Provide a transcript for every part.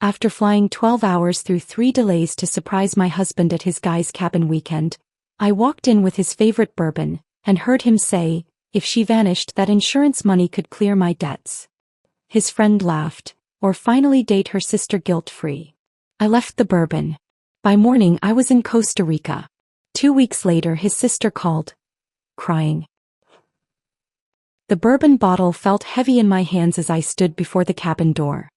After flying 12 hours through 3 delays to surprise my husband at his guy's cabin weekend, I walked in with his favorite bourbon and heard him say, "If she vanished, that insurance money could clear my debts." His friend laughed, "Or finally date her sister guilt-free." I left the bourbon. By morning I was in Costa Rica. 2 weeks later his sister called, crying. The bourbon bottle felt heavy in my hands as I stood before the cabin door.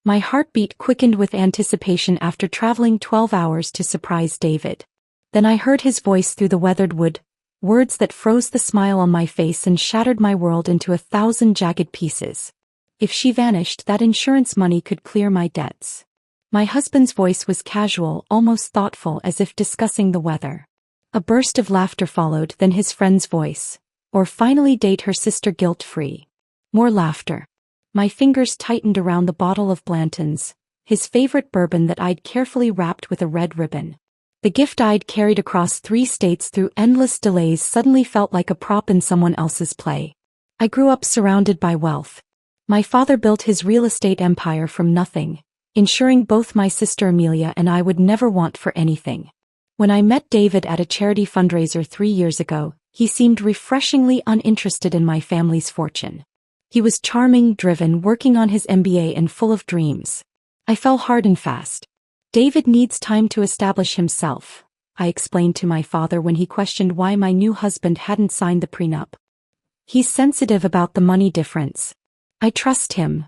My heartbeat quickened with anticipation after traveling 12 hours to surprise David. Then I heard his voice through the weathered wood, words that froze the smile on my face and shattered my world into 1,000 jagged pieces. "If she vanished, that insurance money could clear my debts." My husband's voice was casual, almost thoughtful, as if discussing the weather. A burst of laughter followed, then his friend's voice. "Or finally date her sister guilt-free." More laughter. My fingers tightened around the bottle of Blanton's, his favorite bourbon that I'd carefully wrapped with a red ribbon. The gift I'd carried across 3 states through endless delays suddenly felt like a prop in someone else's play. I grew up surrounded by wealth. My father built his real estate empire from nothing, ensuring both my sister Amelia and I would never want for anything. When I met David at a charity fundraiser 3 years ago, he seemed refreshingly uninterested in my family's fortune. He was charming, driven, working on his MBA and full of dreams. I fell hard and fast. "David needs time to establish himself," I explained to my father when he questioned why my new husband hadn't signed the prenup. "He's sensitive about the money difference. I trust him."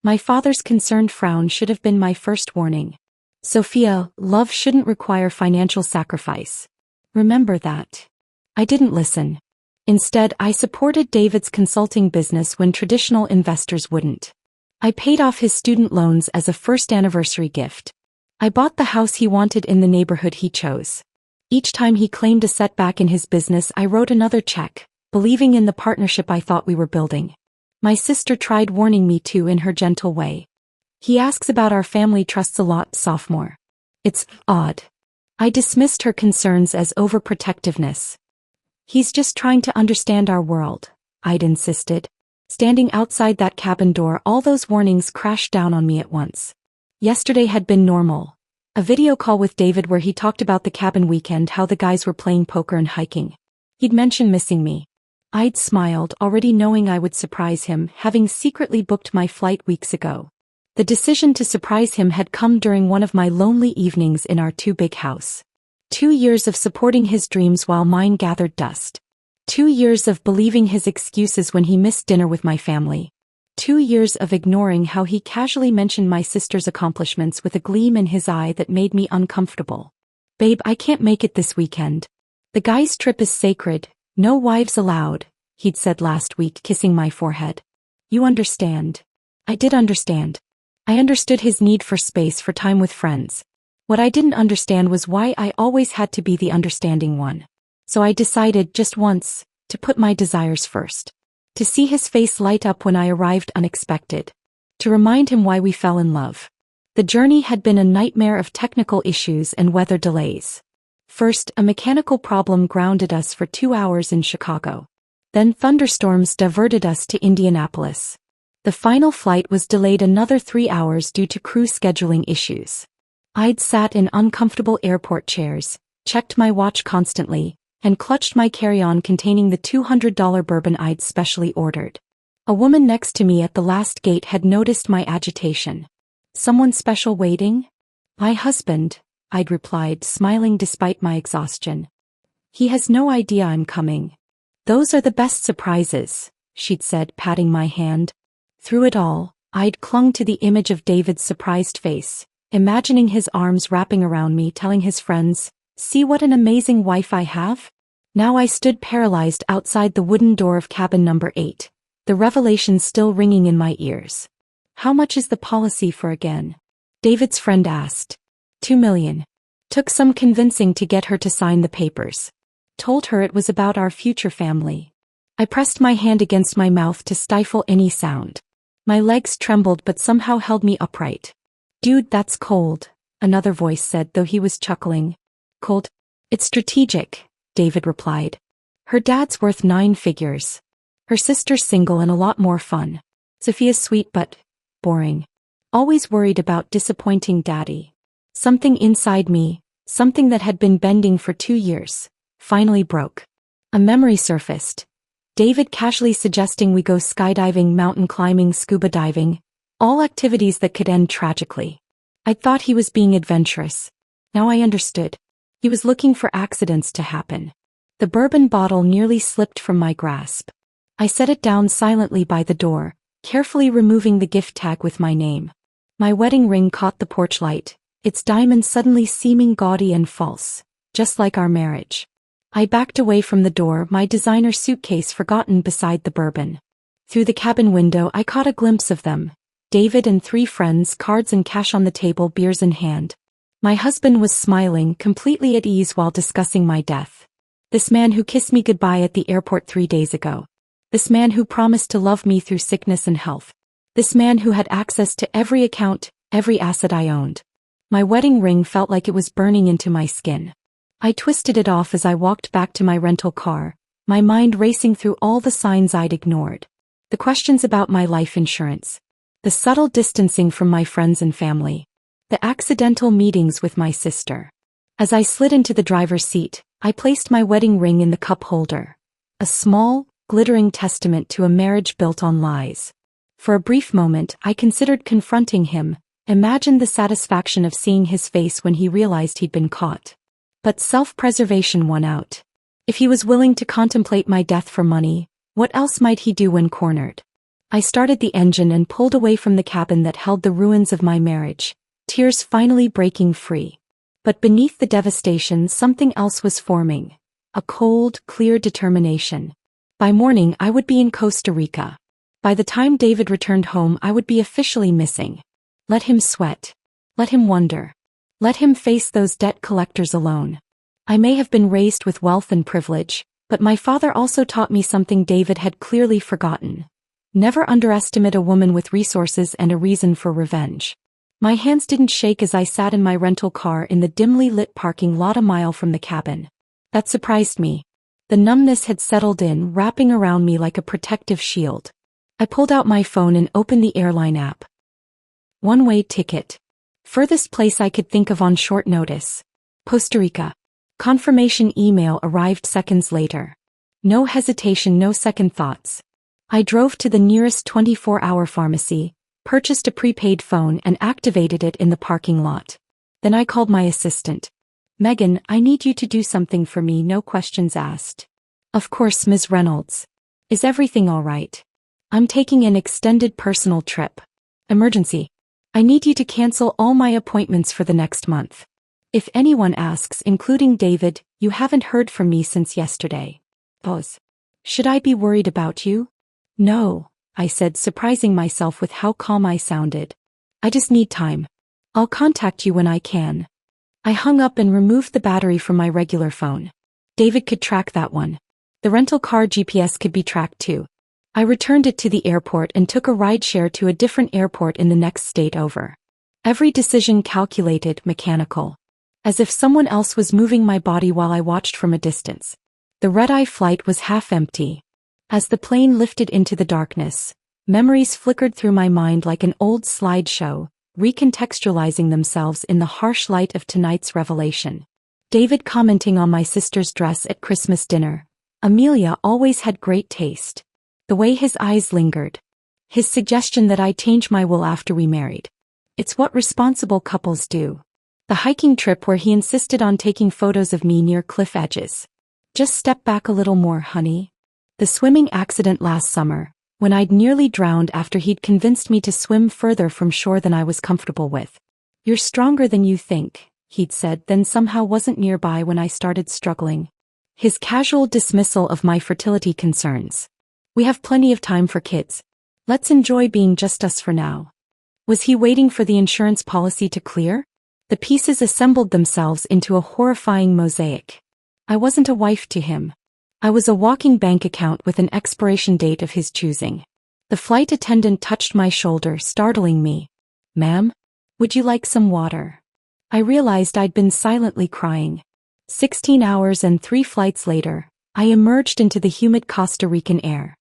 My father's concerned frown should have been my first warning. "Sophia, love shouldn't require financial sacrifice. Remember that." I didn't listen. Instead, I supported David's consulting business when traditional investors wouldn't. I paid off his student loans as a first anniversary gift. I bought the house he wanted in the neighborhood he chose. Each time he claimed a setback in his business, I wrote another check, believing in the partnership I thought we were building. My sister tried warning me too in her gentle way. "He asks about our family trusts a lot, sophomore. It's odd." I dismissed her concerns as overprotectiveness. "He's just trying to understand our world," I'd insisted. Standing outside that cabin door, all those warnings crashed down on me at once. Yesterday had been normal. A video call with David where he talked about the cabin weekend, how the guys were playing poker and hiking. He'd mentioned missing me. I'd smiled, already knowing I would surprise him, having secretly booked my flight weeks ago. The decision to surprise him had come during one of my lonely evenings in our too-big house. 2 years of supporting his dreams while mine gathered dust. 2 years of believing his excuses when he missed dinner with my family. 2 years of ignoring how he casually mentioned my sister's accomplishments with a gleam in his eye that made me uncomfortable. "Babe, I can't make it this weekend. The guy's trip is sacred, no wives allowed," he'd said last week, kissing my forehead. "You understand." I did understand. I understood his need for space, for time with friends. What I didn't understand was why I always had to be the understanding one. So I decided, just once, to put my desires first. To see his face light up when I arrived unexpected. To remind him why we fell in love. The journey had been a nightmare of technical issues and weather delays. First, a mechanical problem grounded us for 2 hours in Chicago. Then thunderstorms diverted us to Indianapolis. The final flight was delayed another 3 hours due to crew scheduling issues. I'd sat in uncomfortable airport chairs, checked my watch constantly, and clutched my carry-on containing the $200 bourbon I'd specially ordered. A woman next to me at the last gate had noticed my agitation. "Someone special waiting?" "My husband," I'd replied, smiling despite my exhaustion. "He has no idea I'm coming." "Those are the best surprises," she'd said, patting my hand. Through it all, I'd clung to the image of David's surprised face, imagining his arms wrapping around me, telling his friends, "See what an amazing wife I have?" Now I stood paralyzed outside the wooden door of cabin number 8, the revelation still ringing in my ears. "How much is the policy for again?" David's friend asked. $2 million. Took some convincing to get her to sign the papers. Told her it was about our future family. I pressed my hand against my mouth to stifle any sound. My legs trembled but somehow held me upright. "Dude, that's cold," another voice said, though he was chuckling. "Cold? It's strategic," David replied. "Her dad's worth 9 figures. Her sister's single and a lot more fun. Sophia's sweet but boring." always worried about disappointing Daddy. Something inside me, something that had been bending for 2 years, finally broke. A memory surfaced. David casually suggesting we go skydiving, mountain climbing, scuba diving, all activities that could end tragically. I thought he was being adventurous. Now I understood. He was looking for accidents to happen. The bourbon bottle nearly slipped from my grasp. I set it down silently by the door, carefully removing the gift tag with my name. My wedding ring caught the porch light, its diamonds suddenly seeming gaudy and false, just like our marriage. I backed away from the door, my designer suitcase forgotten beside the bourbon. Through the cabin window I caught a glimpse of them. David and 3 friends, cards and cash on the table, beers in hand. My husband was smiling, completely at ease while discussing my death. This man who kissed me goodbye at the airport 3 days ago. This man who promised to love me through sickness and health. This man who had access to every account, every asset I owned. My wedding ring felt like it was burning into my skin. I twisted it off as I walked back to my rental car, my mind racing through all the signs I'd ignored. The questions about my life insurance. The subtle distancing from my friends and family. The accidental meetings with my sister. As I slid into the driver's seat, I placed my wedding ring in the cup holder. A small, glittering testament to a marriage built on lies. For a brief moment, I considered confronting him, imagined the satisfaction of seeing his face when he realized he'd been caught. But self-preservation won out. If he was willing to contemplate my death for money, what else might he do when cornered? I started the engine and pulled away from the cabin that held the ruins of my marriage, tears finally breaking free. But beneath the devastation, something else was forming. A cold, clear determination. By morning, I would be in Costa Rica. By the time David returned home, I would be officially missing. Let him sweat. Let him wonder. Let him face those debt collectors alone. I may have been raised with wealth and privilege, but my father also taught me something David had clearly forgotten. Never underestimate a woman with resources and a reason for revenge. My hands didn't shake as I sat in my rental car in the dimly lit parking lot a mile from the cabin. That surprised me. The numbness had settled in, wrapping around me like a protective shield. I pulled out my phone and opened the airline app. One-way ticket. Furthest place I could think of on short notice. Costa Rica. Confirmation email arrived seconds later. No hesitation, no second thoughts. I drove to the nearest 24-hour pharmacy, purchased a prepaid phone and activated it in the parking lot. Then I called my assistant. Megan, I need you to do something for me, no questions asked. Of course, Ms. Reynolds. Is everything all right? I'm taking an extended personal trip. Emergency. I need you to cancel all my appointments for the next month. If anyone asks, including David, you haven't heard from me since yesterday. Pause. Should I be worried about you? No, I said, surprising myself with how calm I sounded. I just need time. I'll contact you when I can. I hung up and removed the battery from my regular phone. David could track that one. The rental car GPS could be tracked too. I returned it to the airport and took a rideshare to a different airport in the next state over. Every decision calculated, mechanical. As if someone else was moving my body while I watched from a distance. The red-eye flight was half empty. As the plane lifted into the darkness, memories flickered through my mind like an old slideshow, recontextualizing themselves in the harsh light of tonight's revelation. David commenting on my sister's dress at Christmas dinner. Amelia always had great taste. The way his eyes lingered. His suggestion that I change my will after we married. It's what responsible couples do. The hiking trip where he insisted on taking photos of me near cliff edges. Just step back a little more, honey. The swimming accident last summer, when I'd nearly drowned after he'd convinced me to swim further from shore than I was comfortable with. You're stronger than you think, he'd said, then somehow wasn't nearby when I started struggling. His casual dismissal of my fertility concerns. We have plenty of time for kids. Let's enjoy being just us for now. Was he waiting for the insurance policy to clear? The pieces assembled themselves into a horrifying mosaic. I wasn't a wife to him. I was a walking bank account with an expiration date of his choosing. The flight attendant touched my shoulder, startling me. Ma'am? Would you like some water? I realized I'd been silently crying. 16 hours and 3 flights later, I emerged into the humid Costa Rican air.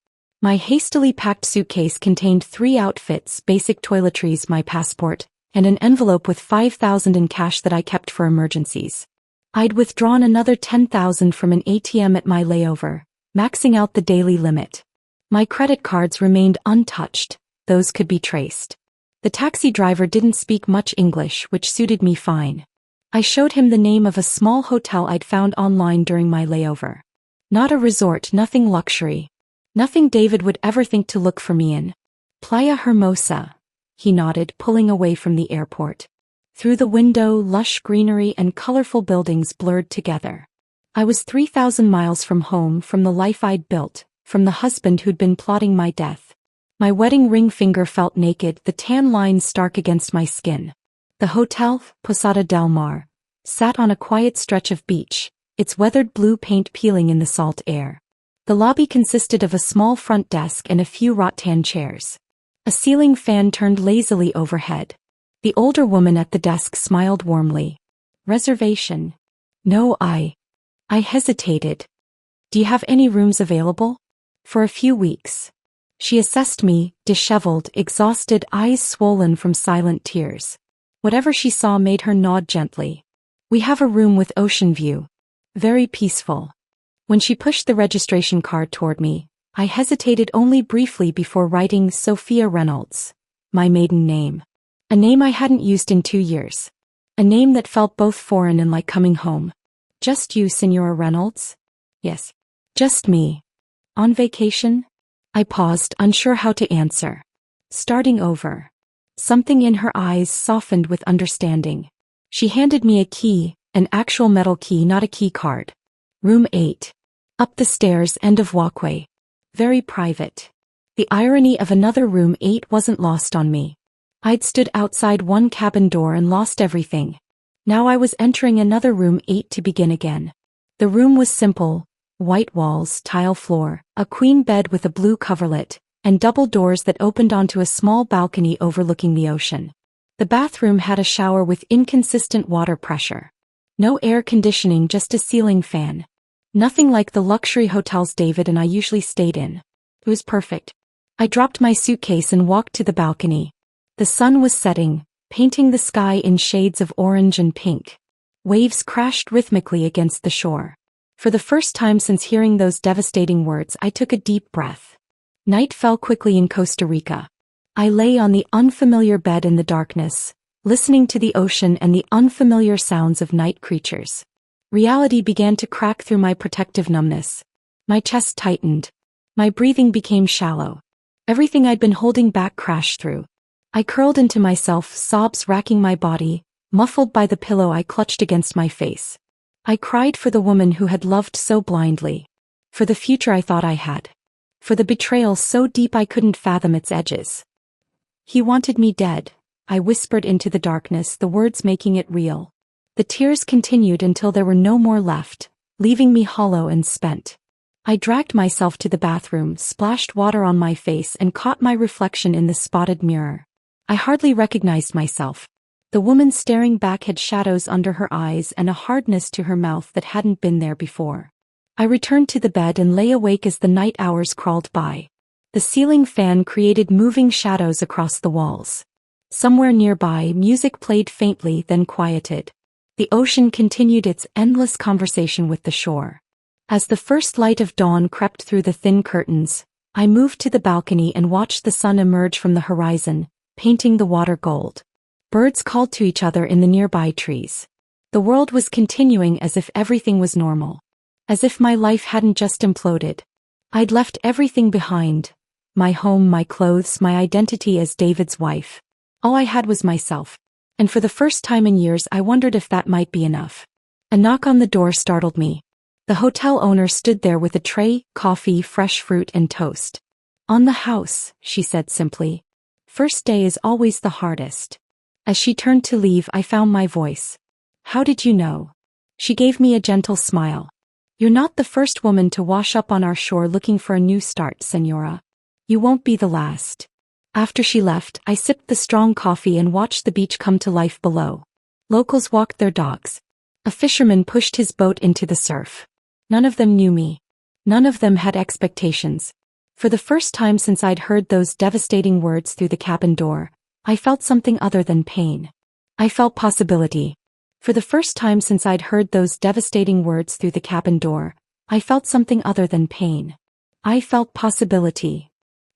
My hastily packed suitcase contained 3 outfits, basic toiletries, my passport, and an envelope with $5,000 in cash that I kept for emergencies. I'd withdrawn another $10,000 from an ATM at my layover, maxing out the daily limit. My credit cards remained untouched, those could be traced. The taxi driver didn't speak much English, which suited me fine. I showed him the name of a small hotel I'd found online during my layover. Not a resort, nothing luxury. Nothing David would ever think to look for me in. Playa Hermosa, he nodded, pulling away from the airport. Through the window, lush greenery and colorful buildings blurred together. I was 3,000 miles from home, from the life I'd built, from the husband who'd been plotting my death. My wedding ring finger felt naked, the tan lines stark against my skin. The hotel, Posada del Mar, sat on a quiet stretch of beach, its weathered blue paint peeling in the salt air. The lobby consisted of a small front desk and a few rattan chairs. A ceiling fan turned lazily overhead. The older woman at the desk smiled warmly. Reservation? No, I hesitated. Do you have any rooms available? For a few weeks. She assessed me, disheveled, exhausted, eyes swollen from silent tears. Whatever she saw made her nod gently. We have a room with ocean view. Very peaceful. When she pushed the registration card toward me, I hesitated only briefly before writing Sophia Reynolds, my maiden name. A name I hadn't used in 2 years. A name that felt both foreign and like coming home. Just you, Senora Reynolds? Yes. Just me. On vacation? I paused, unsure how to answer. Starting over. Something in her eyes softened with understanding. She handed me a key, an actual metal key, not a key card. Room 8. Up the stairs, end of walkway. Very private. The irony of another room 8 wasn't lost on me. I'd stood outside one cabin door and lost everything. Now I was entering another room 8 to begin again. The room was simple, white walls, tile floor, a queen bed with a blue coverlet, and double doors that opened onto a small balcony overlooking the ocean. The bathroom had a shower with inconsistent water pressure. No air conditioning, just a ceiling fan. Nothing like the luxury hotels David and I usually stayed in. It was perfect. I dropped my suitcase and walked to the balcony. The sun was setting, painting the sky in shades of orange and pink. Waves crashed rhythmically against the shore. For the first time since hearing those devastating words, I took a deep breath. Night fell quickly in Costa Rica. I lay on the unfamiliar bed in the darkness, listening to the ocean and the unfamiliar sounds of night creatures. Reality began to crack through my protective numbness. My chest tightened. My breathing became shallow. Everything I'd been holding back crashed through. I curled into myself, sobs racking my body, muffled by the pillow I clutched against my face. I cried for the woman who had loved so blindly. For the future I thought I had. For the betrayal so deep I couldn't fathom its edges. He wanted me dead, I whispered into the darkness, the words making it real. The tears continued until there were no more left, leaving me hollow and spent. I dragged myself to the bathroom, splashed water on my face and caught my reflection in the spotted mirror. I hardly recognized myself. The woman staring back had shadows under her eyes and a hardness to her mouth that hadn't been there before. I returned to the bed and lay awake as the night hours crawled by. The ceiling fan created moving shadows across the walls. Somewhere nearby, music played faintly, then quieted. The ocean continued its endless conversation with the shore. As the first light of dawn crept through the thin curtains, I moved to the balcony and watched the sun emerge from the horizon, painting the water gold. Birds called to each other in the nearby trees. The world was continuing as if everything was normal. As if my life hadn't just imploded. I'd left everything behind. My home, my clothes, my identity as David's wife. All I had was myself. And for the first time in years I wondered if that might be enough. A knock on the door startled me. The hotel owner stood there with a tray, coffee, fresh fruit and toast. On the house, she said simply. First day is always the hardest. As she turned to leave, I found my voice. How did you know? She gave me a gentle smile. You're not the first woman to wash up on our shore looking for a new start, Senora. You won't be the last. After she left, I sipped the strong coffee and watched the beach come to life below. Locals walked their dogs. A fisherman pushed his boat into the surf. None of them knew me. None of them had expectations. For the first time since I'd heard those devastating words through the cabin door, I felt something other than pain. I felt possibility. For the first time since I'd heard those devastating words through the cabin door, I felt something other than pain. I felt possibility.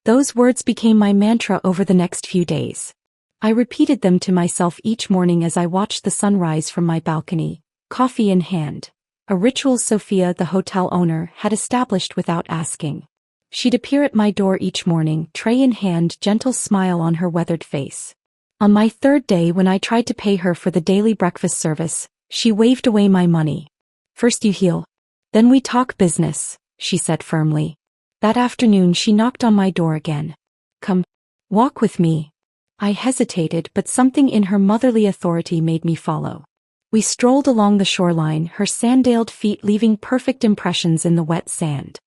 Those words became my mantra over the next few days. I repeated them to myself each morning as I watched the sun rise from my balcony, coffee in hand. A ritual Sophia, the hotel owner, had established without asking. She'd appear at my door each morning, tray in hand, gentle smile on her weathered face. On my third day, when I tried to pay her for the daily breakfast service, she waved away my money. "First you heal. Then we talk business," she said firmly. That afternoon she knocked on my door again. "Come. Walk with me." I hesitated, but something in her motherly authority made me follow. We strolled along the shoreline, her sandaled feet leaving perfect impressions in the wet sand.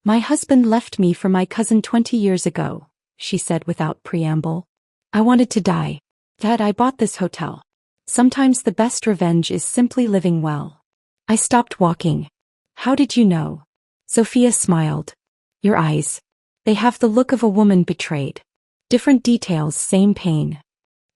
"My husband left me for my cousin 20 years ago," she said without preamble. "I wanted to die. Dad, I bought this hotel. Sometimes the best revenge is simply living well." I stopped walking. "How did you know?" Sophia smiled. "Your eyes. They have the look of a woman betrayed. Different details, same pain."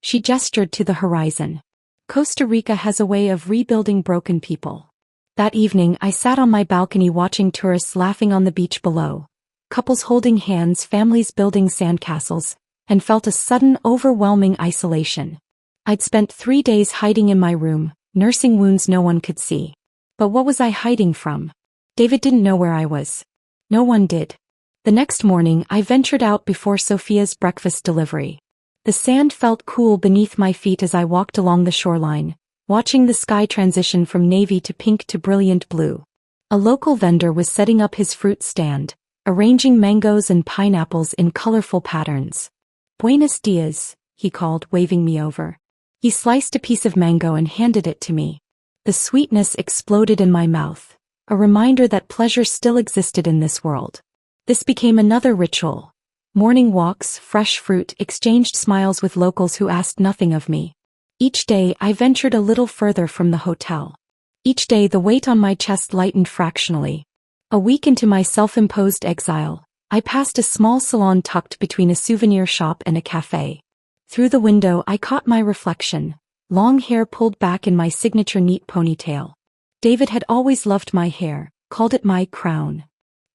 She gestured to the horizon. "Costa Rica has a way of rebuilding broken people." That evening I sat on my balcony watching tourists laughing on the beach below, couples holding hands, families building sandcastles, and felt a sudden, overwhelming isolation. I'd spent 3 days hiding in my room, nursing wounds no one could see. But what was I hiding from? David didn't know where I was. No one did. The next morning I ventured out before Sophia's breakfast delivery. The sand felt cool beneath my feet as I walked along the shoreline, watching the sky transition from navy to pink to brilliant blue. A local vendor was setting up his fruit stand, arranging mangoes and pineapples in colorful patterns. "Buenos dias," he called, waving me over. He sliced a piece of mango and handed it to me. The sweetness exploded in my mouth, a reminder that pleasure still existed in this world. This became another ritual. Morning walks, fresh fruit, exchanged smiles with locals who asked nothing of me. Each day I ventured a little further from the hotel. Each day the weight on my chest lightened fractionally. A week into my self-imposed exile, I passed a small salon tucked between a souvenir shop and a cafe. Through the window I caught my reflection, long hair pulled back in my signature neat ponytail. David had always loved my hair, called it my crown.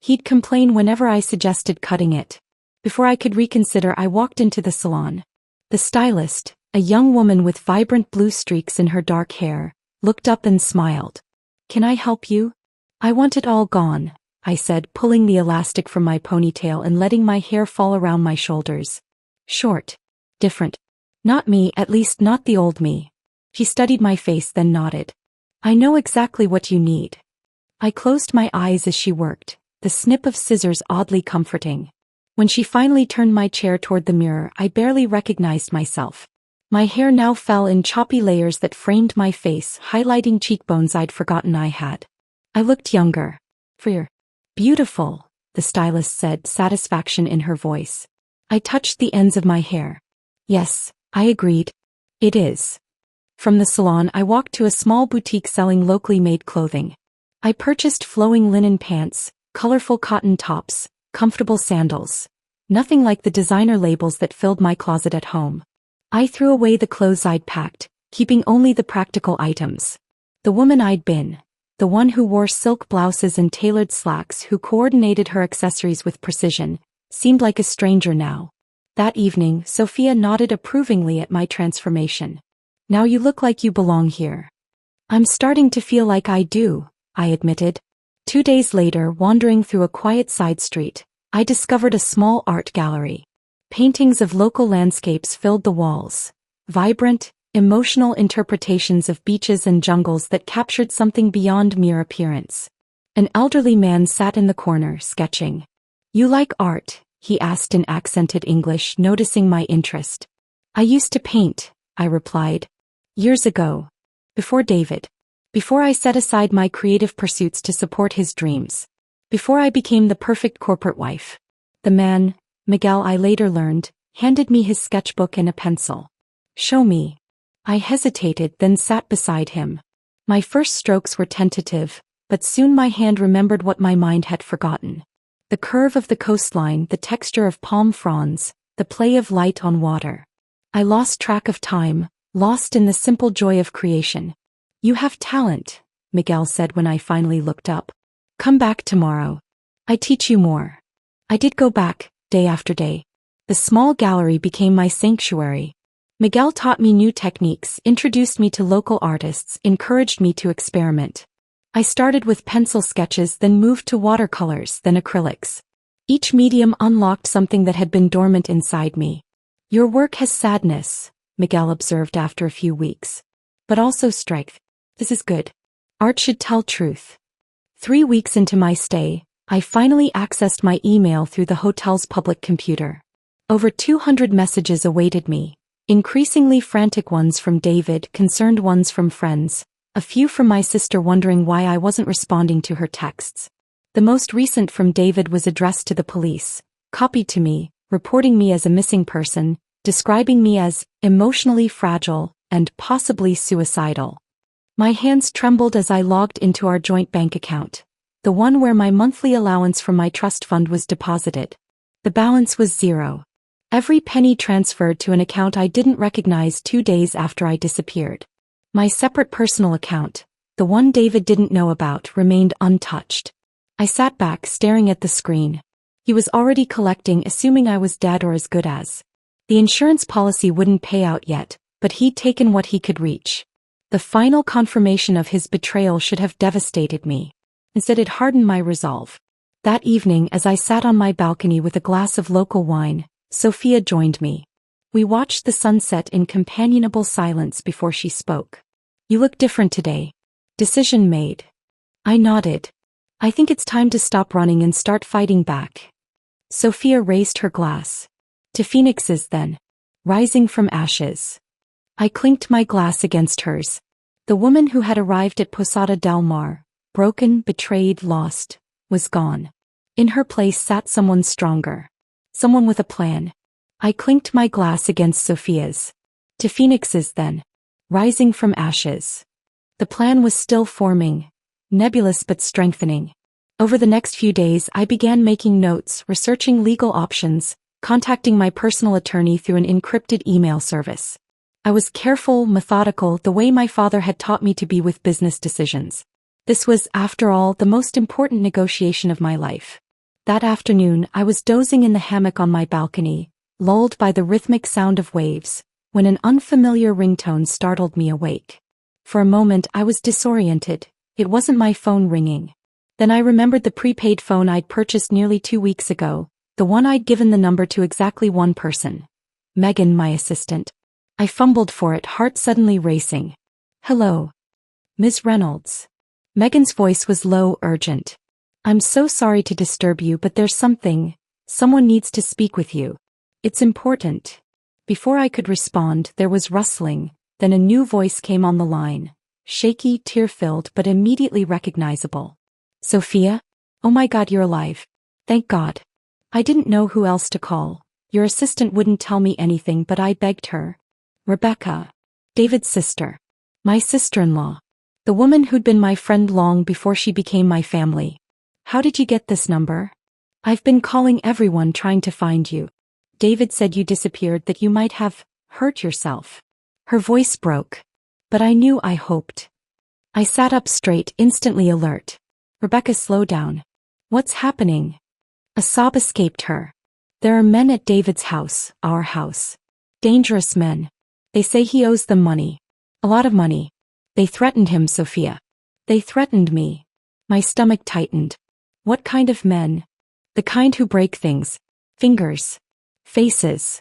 He'd complain whenever I suggested cutting it. Before I could reconsider, I walked into the salon. The stylist, a young woman with vibrant blue streaks in her dark hair, looked up and smiled. "Can I help you?" "I want it all gone," I said, pulling the elastic from my ponytail and letting my hair fall around my shoulders. "Short. Different. Not me, at least not the old me." She studied my face, then nodded. "I know exactly what you need." I closed my eyes as she worked, the snip of scissors oddly comforting. When she finally turned my chair toward the mirror, I barely recognized myself. My hair now fell in choppy layers that framed my face, highlighting cheekbones I'd forgotten I had. I looked younger. "Freer. Beautiful," the stylist said, satisfaction in her voice. I touched the ends of my hair. "Yes," I agreed. "It is." From the salon I walked to a small boutique selling locally made clothing. I purchased flowing linen pants, colorful cotton tops, comfortable sandals. Nothing like the designer labels that filled my closet at home. I threw away the clothes I'd packed, keeping only the practical items. The woman I'd been, the one who wore silk blouses and tailored slacks, who coordinated her accessories with precision, seemed like a stranger now. That evening, Sophia nodded approvingly at my transformation. "Now you look like you belong here." "I'm starting to feel like I do," I admitted. 2 days later, wandering through a quiet side street, I discovered a small art gallery. Paintings of local landscapes filled the walls. Vibrant, emotional interpretations of beaches and jungles that captured something beyond mere appearance. An elderly man sat in the corner, sketching. "You like art?" he asked in accented English, noticing my interest. "I used to paint," I replied. "Years ago. Before David. Before I set aside my creative pursuits to support his dreams. Before I became the perfect corporate wife." The man, Miguel, I later learned, handed me his sketchbook and a pencil. "Show me." I hesitated, then sat beside him. My first strokes were tentative, but soon my hand remembered what my mind had forgotten. The curve of the coastline, the texture of palm fronds, the play of light on water. I lost track of time, lost in the simple joy of creation. "You have talent," Miguel said when I finally looked up. "Come back tomorrow. I teach you more." I did go back, day after day. The small gallery became my sanctuary. Miguel taught me new techniques, introduced me to local artists, encouraged me to experiment. I started with pencil sketches, then moved to watercolors, then acrylics. Each medium unlocked something that had been dormant inside me. "Your work has sadness," Miguel observed after a few weeks. "But also strength. This is good. Art should tell truth." 3 weeks into my stay, I finally accessed my email through the hotel's public computer. Over 200 messages awaited me, increasingly frantic ones from David, concerned ones from friends, a few from my sister wondering why I wasn't responding to her texts. The most recent from David was addressed to the police, copied to me, reporting me as a missing person, describing me as emotionally fragile and possibly suicidal. My hands trembled as I logged into our joint bank account, the one where my monthly allowance from my trust fund was deposited. The balance was zero. Every penny transferred to an account I didn't recognize 2 days after I disappeared. My separate personal account, the one David didn't know about, remained untouched. I sat back staring at the screen. He was already collecting, assuming I was dead or as good as. The insurance policy wouldn't pay out yet, but he'd taken what he could reach. The final confirmation of his betrayal should have devastated me. Instead, it hardened my resolve. That evening, as I sat on my balcony with a glass of local wine, Sophia joined me. We watched the sunset in companionable silence before she spoke. "You look different today." "Decision made." I nodded. "I think it's time to stop running and start fighting back." Sophia raised her glass. "To phoenixes then. Rising from ashes." I clinked my glass against hers. The woman who had arrived at Posada del Mar, broken, betrayed, lost, was gone. In her place sat someone stronger. Someone with a plan. I clinked my glass against Sophia's. "To phoenixes then. Rising from ashes." The plan was still forming, nebulous but strengthening. Over the next few days I began making notes, researching legal options, contacting my personal attorney through an encrypted email service. I was careful, methodical, the way my father had taught me to be with business decisions. This was, after all, the most important negotiation of my life. That afternoon, I was dozing in the hammock on my balcony, lulled by the rhythmic sound of waves, when an unfamiliar ringtone startled me awake. For a moment, I was disoriented. It wasn't my phone ringing. Then I remembered the prepaid phone I'd purchased nearly 2 weeks ago, the one I'd given the number to exactly one person. Megan, my assistant. I fumbled for it, heart suddenly racing. "Hello. Ms. Reynolds." Megan's voice was low, urgent. "I'm so sorry to disturb you, but there's someone needs to speak with you. It's important." Before I could respond, there was rustling, then a new voice came on the line. Shaky, tear-filled, but immediately recognizable. "Sophia? Oh my God, you're alive. Thank God. I didn't know who else to call. Your assistant wouldn't tell me anything, but I begged her." Rebecca. David's sister. My sister-in-law. The woman who'd been my friend long before she became my family. "How did you get this number?" "I've been calling everyone trying to find you. David said you disappeared, that you might have hurt yourself." Her voice broke. "But I knew, I hoped." I sat up straight, instantly alert. "Rebecca, slow down. What's happening?" A sob escaped her. "There are men at David's house, our house. Dangerous men. They say he owes them money. A lot of money. They threatened him, Sophia. They threatened me." My stomach tightened. "What kind of men?" "The kind who break things. Fingers. Faces."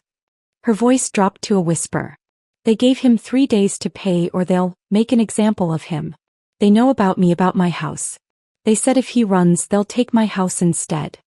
Her voice dropped to a whisper. "They gave him 3 days to pay or they'll make an example of him. They know about me, about my house. They said if he runs, they'll take my house instead."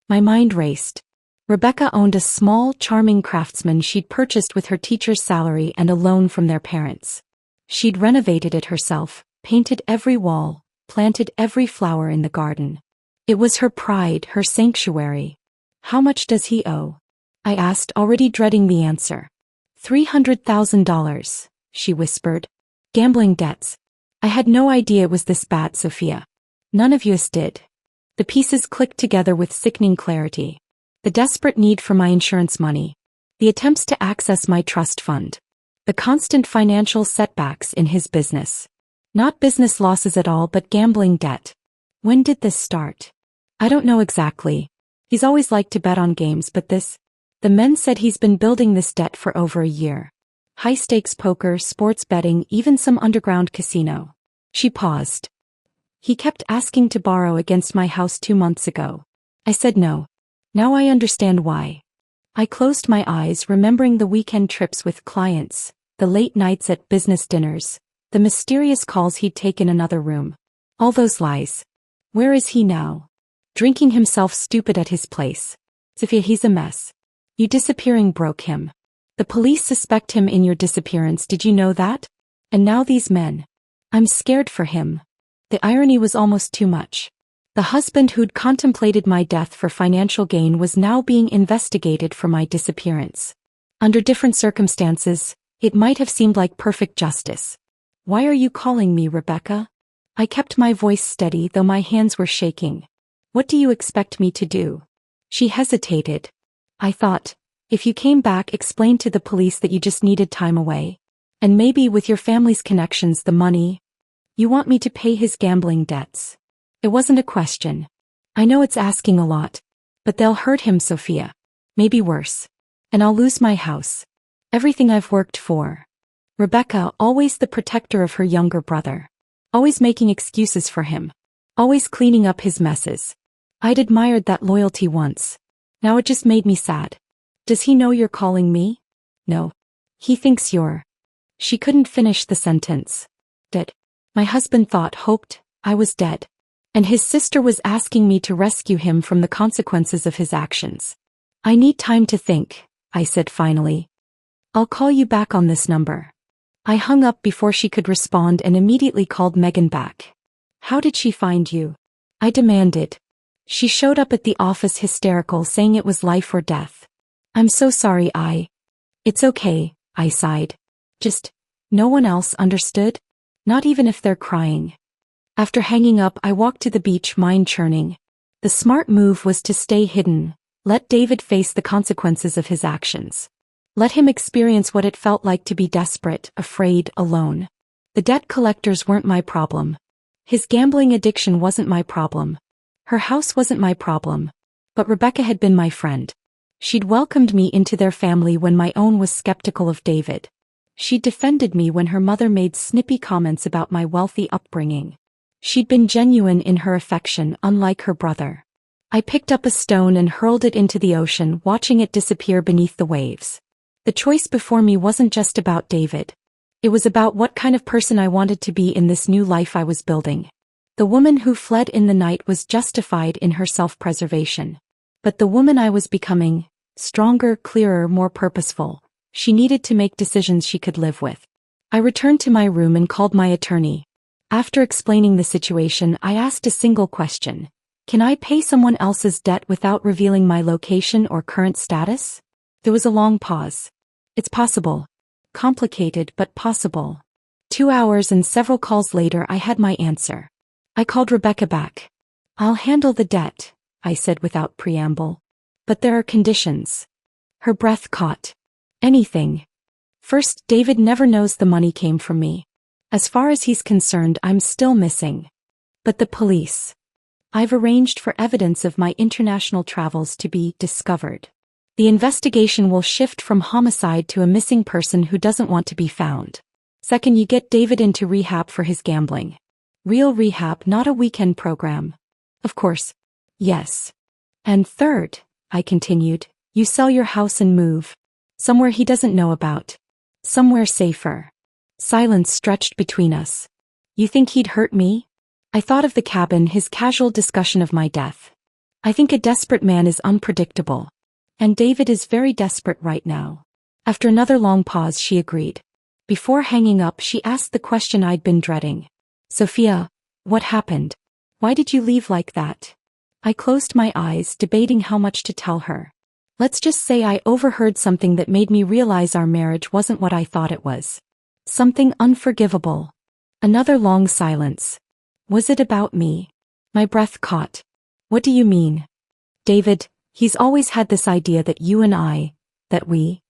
My mind raced. Rebecca owned a small, charming craftsman she'd purchased with her teacher's salary and a loan from their parents. She'd renovated it herself, painted every wall, planted every flower in the garden. It was her pride, her sanctuary. "How much does he owe?" I asked, already dreading the answer. $300,000, she whispered. "Gambling debts. I had no idea it was this bad, Sophia. None of us did." The pieces clicked together with sickening clarity. The desperate need for my insurance money. The attempts to access my trust fund. The constant financial setbacks in his business. Not business losses at all, but gambling debt. When did this start? I don't know exactly. He's always liked to bet on games, but the men said he's been building this debt for over a year. High-stakes poker, sports betting, even some underground casino. She paused. He kept asking to borrow against my house 2 months ago. I said no. Now I understand why. I closed my eyes, remembering the weekend trips with clients, the late nights at business dinners, the mysterious calls he'd take in another room. All those lies. Where is he now? Drinking himself stupid at his place. Sophia, he's a mess. You disappearing broke him. The police suspect him in your disappearance, did you know that? And now these men. I'm scared for him. The irony was almost too much. The husband who'd contemplated my death for financial gain was now being investigated for my disappearance. Under different circumstances, it might have seemed like perfect justice. Why are you calling me, Rebecca? I kept my voice steady, though my hands were shaking. What do you expect me to do? She hesitated. I thought, if you came back, explain to the police that you just needed time away. And maybe with your family's connections, the money. You want me to pay his gambling debts. It wasn't a question. I know it's asking a lot. But they'll hurt him, Sophia. Maybe worse. And I'll lose my house. Everything I've worked for. Rebecca, always the protector of her younger brother. Always making excuses for him. Always cleaning up his messes. I'd admired that loyalty once. Now it just made me sad. Does he know you're calling me? No. He thinks you're. She couldn't finish the sentence. Dead. My husband hoped, I was dead. And his sister was asking me to rescue him from the consequences of his actions. I need time to think, I said finally. I'll call you back on this number. I hung up before she could respond and immediately called Megan back. How did she find you? I demanded. She showed up at the office hysterical, saying it was life or death. I'm so sorry. It's okay, I sighed. Just, no one else understood? Not even if they're crying. After hanging up, I walked to the beach, mind churning. The smart move was to stay hidden, let David face the consequences of his actions. Let him experience what it felt like to be desperate, afraid, alone. The debt collectors weren't my problem. His gambling addiction wasn't my problem. Her house wasn't my problem. But Rebecca had been my friend. She'd welcomed me into their family when my own was skeptical of David. She'd defended me when her mother made snippy comments about my wealthy upbringing. She'd been genuine in her affection, unlike her brother. I picked up a stone and hurled it into the ocean, watching it disappear beneath the waves. The choice before me wasn't just about David. It was about what kind of person I wanted to be in this new life I was building. The woman who fled in the night was justified in her self-preservation. But the woman I was becoming, stronger, clearer, more purposeful, she needed to make decisions she could live with. I returned to my room and called my attorney. After explaining the situation, I asked a single question. Can I pay someone else's debt without revealing my location or current status? There was a long pause. It's possible. Complicated, but possible. 2 hours and several calls later, I had my answer. I called Rebecca back. I'll handle the debt, I said without preamble. But there are conditions. Her breath caught. Anything. First, David never knows the money came from me. As far as he's concerned, I'm still missing. But the police. I've arranged for evidence of my international travels to be discovered. The investigation will shift from homicide to a missing person who doesn't want to be found. Second, you get David into rehab for his gambling. Real rehab, not a weekend program. Of course. Yes. And third, I continued, you sell your house and move. Somewhere he doesn't know about. Somewhere safer. Silence stretched between us. You think he'd hurt me? I thought of the cabin, his casual discussion of my death. I think a desperate man is unpredictable. And David is very desperate right now. After another long pause, she agreed. Before hanging up, she asked the question I'd been dreading. Sophia, what happened? Why did you leave like that? I closed my eyes, debating how much to tell her. Let's just say I overheard something that made me realize our marriage wasn't what I thought it was. Something unforgivable. Another long silence. Was it about me? My breath caught. What do you mean? David, he's always had this idea that you and I, that we.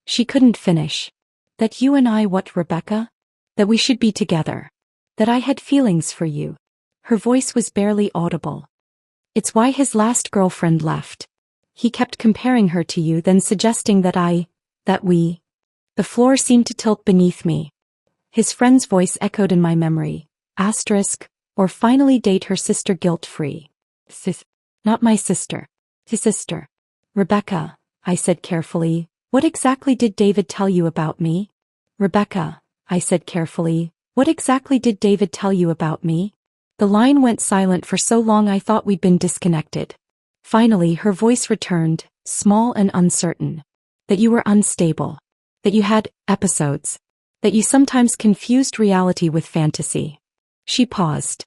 She couldn't finish. That you and I what, Rebecca? That we should be together. That I had feelings for you. Her voice was barely audible. It's why his last girlfriend left. He kept comparing her to you, then suggesting that we. The floor seemed to tilt beneath me. His friend's voice echoed in my memory. Or finally date her sister guilt-free. Not my sister. His sister. Rebecca, I said carefully, what exactly did David tell you about me? Rebecca, I said carefully, what exactly did David tell you about me? The line went silent for so long I thought we'd been disconnected. Finally her voice returned, small and uncertain. That you were unstable. That you had episodes. That you sometimes confused reality with fantasy. She paused.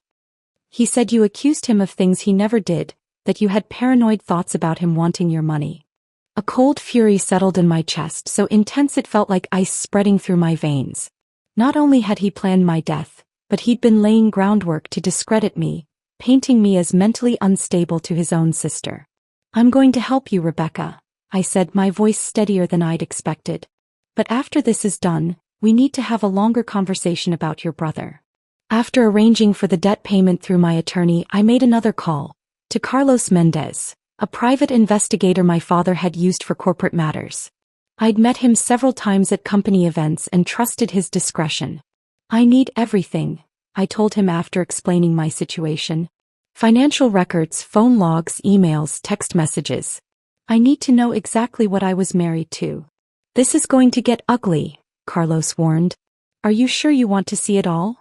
He said you accused him of things he never did, that you had paranoid thoughts about him wanting your money. A cold fury settled in my chest, so intense it felt like ice spreading through my veins. Not only had he planned my death, but he'd been laying groundwork to discredit me, painting me as mentally unstable to his own sister. I'm going to help you, Rebecca, I said, my voice steadier than I'd expected. But after this is done, we need to have a longer conversation about your brother. After arranging for the debt payment through my attorney, I made another call to Carlos Mendez, a private investigator my father had used for corporate matters. I'd met him several times at company events and trusted his discretion. I need everything, I told him after explaining my situation. Financial records, phone logs, emails, text messages. I need to know exactly what I was married to. This is going to get ugly, Carlos warned. Are you sure you want to see it all?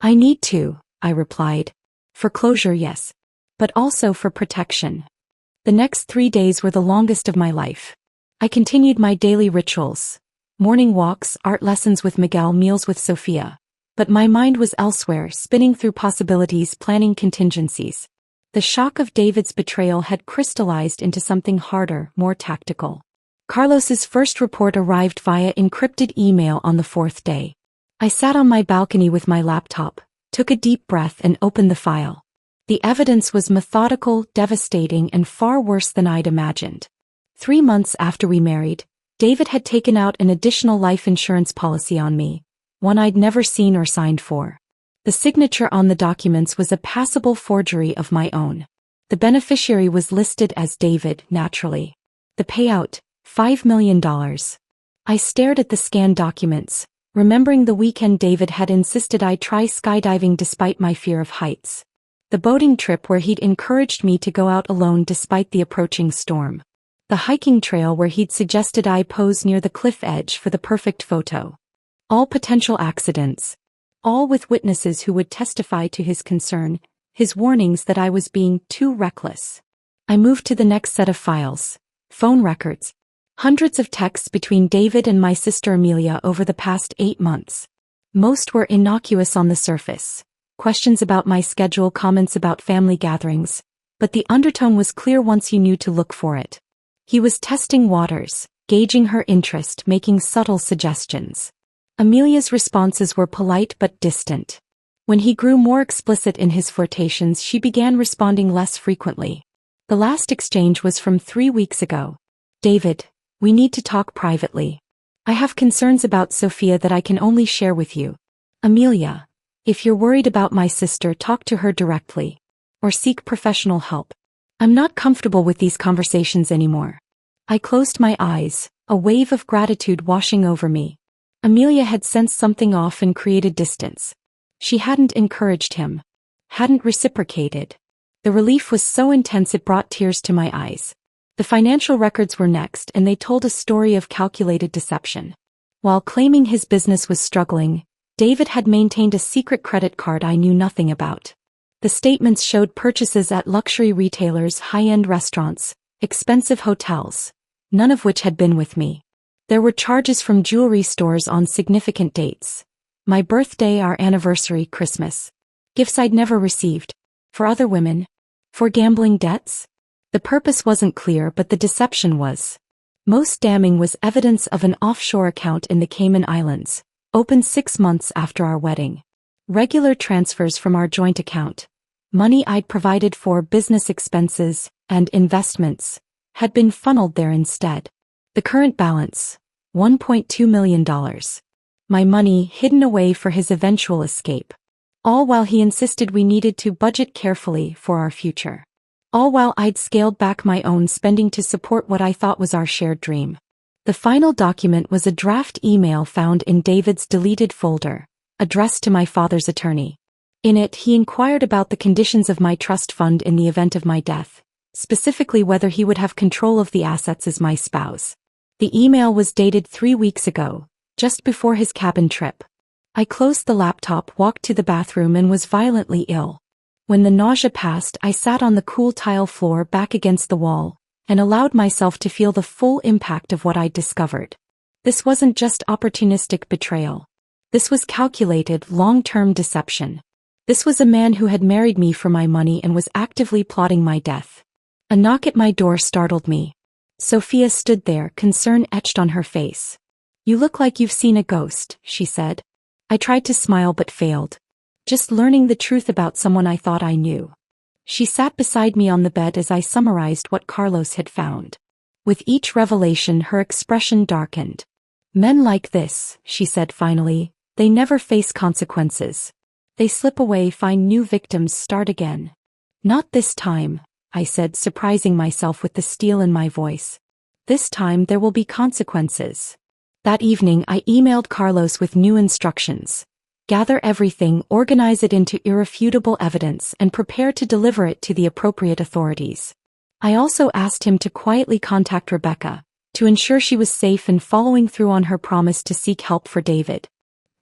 I need to, I replied. For closure, yes. But also for protection. The next 3 days were the longest of my life. I continued my daily rituals. Morning walks, art lessons with Miguel, meals with Sophia. But my mind was elsewhere, spinning through possibilities, planning contingencies. The shock of David's betrayal had crystallized into something harder, more tactical. Carlos's first report arrived via encrypted email on the 4th day. I sat on my balcony with my laptop, took a deep breath and opened the file. The evidence was methodical, devastating, and far worse than I'd imagined. 3 months after we married, David had taken out an additional life insurance policy on me, one I'd never seen or signed for. The signature on the documents was a passable forgery of my own. The beneficiary was listed as David, naturally. The payout, $5 million. I stared at the scanned documents, remembering the weekend David had insisted I try skydiving despite my fear of heights. The boating trip where he'd encouraged me to go out alone despite the approaching storm. The hiking trail where he'd suggested I pose near the cliff edge for the perfect photo. All potential accidents. All with witnesses who would testify to his concern, his warnings that I was being too reckless. I moved to the next set of files. Phone records. Hundreds of texts between David and my sister Amelia over the past 8 months. Most were innocuous on the surface. Questions about my schedule, comments about family gatherings. But the undertone was clear once you knew to look for it. He was testing waters, gauging her interest, making subtle suggestions. Amelia's responses were polite but distant. When he grew more explicit in his flirtations, she began responding less frequently. The last exchange was from 3 weeks ago. David, we need to talk privately. I have concerns about Sophia that I can only share with you. Amelia, if you're worried about my sister, talk to her directly. Or seek professional help. I'm not comfortable with these conversations anymore. I closed my eyes, a wave of gratitude washing over me. Amelia had sensed something off and created distance. She hadn't encouraged him. Hadn't reciprocated. The relief was so intense it brought tears to my eyes. The financial records were next, and they told a story of calculated deception. While claiming his business was struggling, David had maintained a secret credit card I knew nothing about. The statements showed purchases at luxury retailers, high-end restaurants, expensive hotels, none of which had been with me. There were charges from jewelry stores on significant dates. My birthday, our anniversary, Christmas. Gifts I'd never received. For other women. For gambling debts. The purpose wasn't clear, but the deception was. Most damning was evidence of an offshore account in the Cayman Islands, opened 6 months after our wedding. Regular transfers from our joint account. Money I'd provided for business expenses and investments had been funneled there instead. The current balance, $1.2 million. My money hidden away for his eventual escape. All while he insisted we needed to budget carefully for our future. All while I'd scaled back my own spending to support what I thought was our shared dream. The final document was a draft email found in David's deleted folder, addressed to my father's attorney. In it, he inquired about the conditions of my trust fund in the event of my death, specifically whether he would have control of the assets as my spouse. The email was dated 3 weeks ago, just before his cabin trip. I closed the laptop, walked to the bathroom, and was violently ill. When the nausea passed, I sat on the cool tile floor back against the wall, and allowed myself to feel the full impact of what I'd discovered. This wasn't just opportunistic betrayal. This was calculated, long-term deception. This was a man who had married me for my money and was actively plotting my death. A knock at my door startled me. Sophia stood there, concern etched on her face. "You look like you've seen a ghost," she said. I tried to smile but failed. Just learning the truth about someone I thought I knew. She sat beside me on the bed as I summarized what Carlos had found. With each revelation, her expression darkened. "Men like this," she said finally, "they never face consequences. They slip away, find new victims, start again." "Not this time," I said, surprising myself with the steel in my voice. "This time there will be consequences." That evening I emailed Carlos with new instructions. Gather everything, organize it into irrefutable evidence, and prepare to deliver it to the appropriate authorities. I also asked him to quietly contact Rebecca, to ensure she was safe and following through on her promise to seek help for David.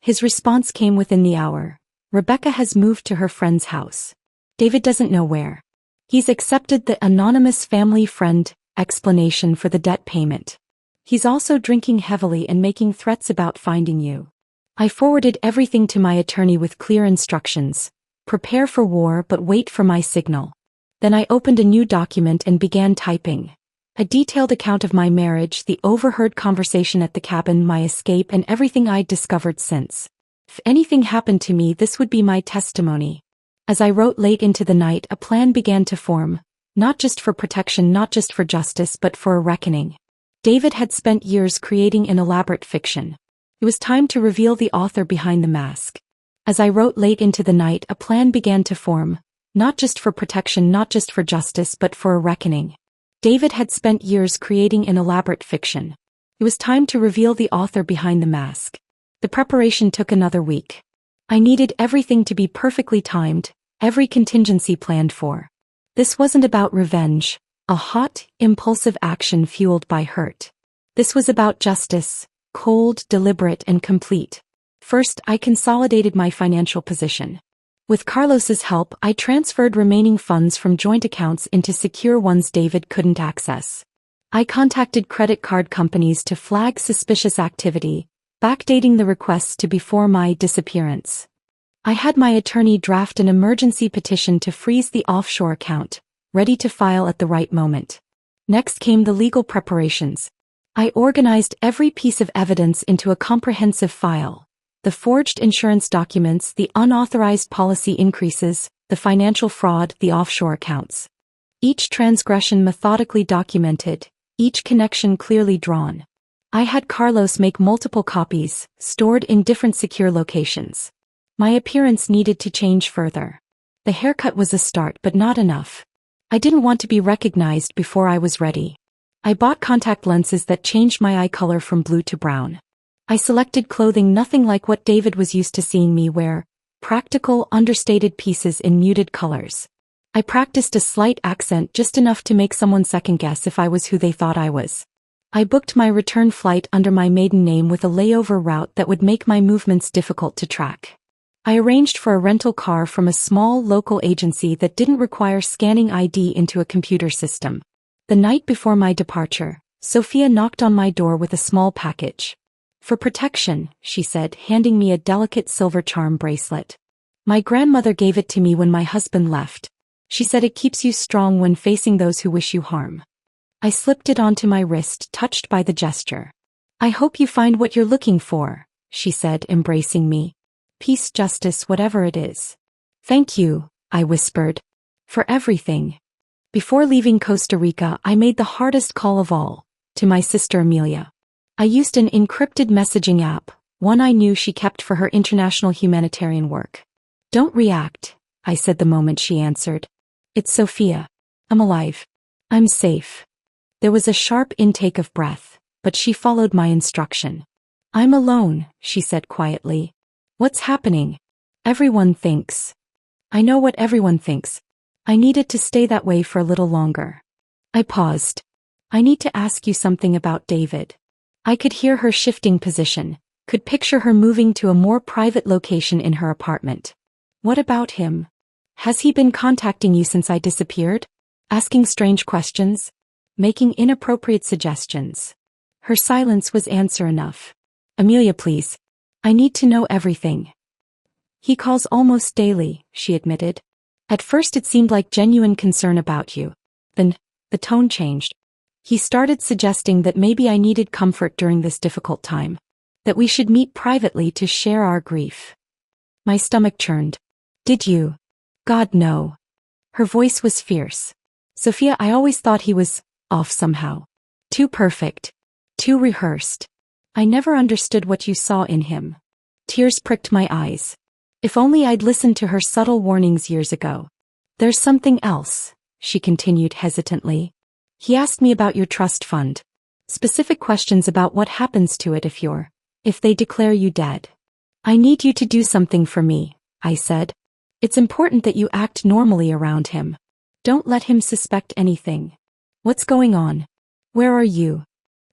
His response came within the hour. "Rebecca has moved to her friend's house. David doesn't know where. He's accepted the anonymous family friend explanation for the debt payment. He's also drinking heavily and making threats about finding you." I forwarded everything to my attorney with clear instructions. Prepare for war but wait for my signal. Then I opened a new document and began typing. A detailed account of my marriage, the overheard conversation at the cabin, my escape, and everything I'd discovered since. If anything happened to me, this would be my testimony. As I wrote late into the night, a plan began to form. Not just for protection, not just for justice, but for a reckoning. David had spent years creating an elaborate fiction. It was time to reveal the author behind the mask. As I wrote late into the night, a plan began to form. Not just for protection, not just for justice, but for a reckoning. David had spent years creating an elaborate fiction. It was time to reveal the author behind the mask. The preparation took another week. I needed everything to be perfectly timed, every contingency planned for. This wasn't about revenge, a hot, impulsive action fueled by hurt. This was about justice. Cold, deliberate, and complete. First, I consolidated my financial position. With Carlos's help, I transferred remaining funds from joint accounts into secure ones David couldn't access. I contacted credit card companies to flag suspicious activity, backdating the requests to before my disappearance. I had my attorney draft an emergency petition to freeze the offshore account, ready to file at the right moment. Next came the legal preparations. I organized every piece of evidence into a comprehensive file. The forged insurance documents, the unauthorized policy increases, the financial fraud, the offshore accounts. Each transgression methodically documented, each connection clearly drawn. I had Carlos make multiple copies, stored in different secure locations. My appearance needed to change further. The haircut was a start, but not enough. I didn't want to be recognized before I was ready. I bought contact lenses that changed my eye color from blue to brown. I selected clothing nothing like what David was used to seeing me wear, practical, understated pieces in muted colors. I practiced a slight accent, just enough to make someone second-guess if I was who they thought I was. I booked my return flight under my maiden name with a layover route that would make my movements difficult to track. I arranged for a rental car from a small local agency that didn't require scanning ID into a computer system. The night before my departure, Sophia knocked on my door with a small package. "For protection," she said, handing me a delicate silver charm bracelet. "My grandmother gave it to me when my husband left. She said it keeps you strong when facing those who wish you harm." I slipped it onto my wrist, touched by the gesture. "I hope you find what you're looking for," she said, embracing me. "Peace, justice, whatever it is." "Thank you," I whispered. For everything. Before leaving Costa Rica, I made the hardest call of all, to my sister Amelia. I used an encrypted messaging app, one I knew she kept for her international humanitarian work. Don't react, I said the moment she answered. It's Sophia. I'm alive. I'm safe. There was a sharp intake of breath, but she followed my instruction. I'm alone, she said quietly. What's happening? Everyone thinks. I know what everyone thinks. I needed to stay that way for a little longer. I paused. I need to ask you something about David. I could hear her shifting position, could picture her moving to a more private location in her apartment. What about him? Has he been contacting you since I disappeared? Asking strange questions? Making inappropriate suggestions? Her silence was answer enough. Amelia, please. I need to know everything. He calls almost daily, she admitted. At first it seemed like genuine concern about you. Then, the tone changed. He started suggesting that maybe I needed comfort during this difficult time. That we should meet privately to share our grief. My stomach churned. Did you? God, no. Her voice was fierce. Sophia, I always thought he was off somehow. Too perfect. Too rehearsed. I never understood what you saw in him. Tears pricked my eyes. If only I'd listened to her subtle warnings years ago. There's something else, she continued hesitantly. He asked me about your trust fund. Specific questions about what happens to it if they declare you dead. I need you to do something for me, I said. It's important that you act normally around him. Don't let him suspect anything. What's going on? Where are you?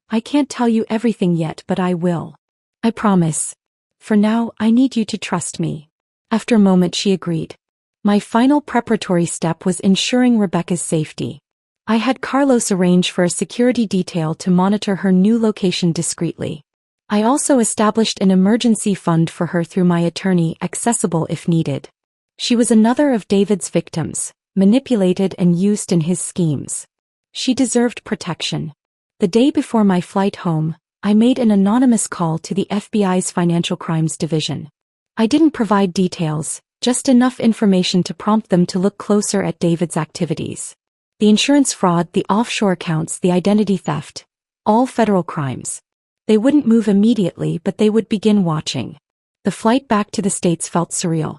I can't tell you everything yet, but I will. I promise. For now, I need you to trust me. After a moment she agreed. My final preparatory step was ensuring Rebecca's safety. I had Carlos arrange for a security detail to monitor her new location discreetly. I also established an emergency fund for her through my attorney, accessible if needed. She was another of David's victims, manipulated and used in his schemes. She deserved protection. The day before my flight home, I made an anonymous call to the FBI's Financial Crimes Division. I didn't provide details, just enough information to prompt them to look closer at David's activities. The insurance fraud, the offshore accounts, the identity theft. All federal crimes. They wouldn't move immediately, but they would begin watching. The flight back to the States felt surreal.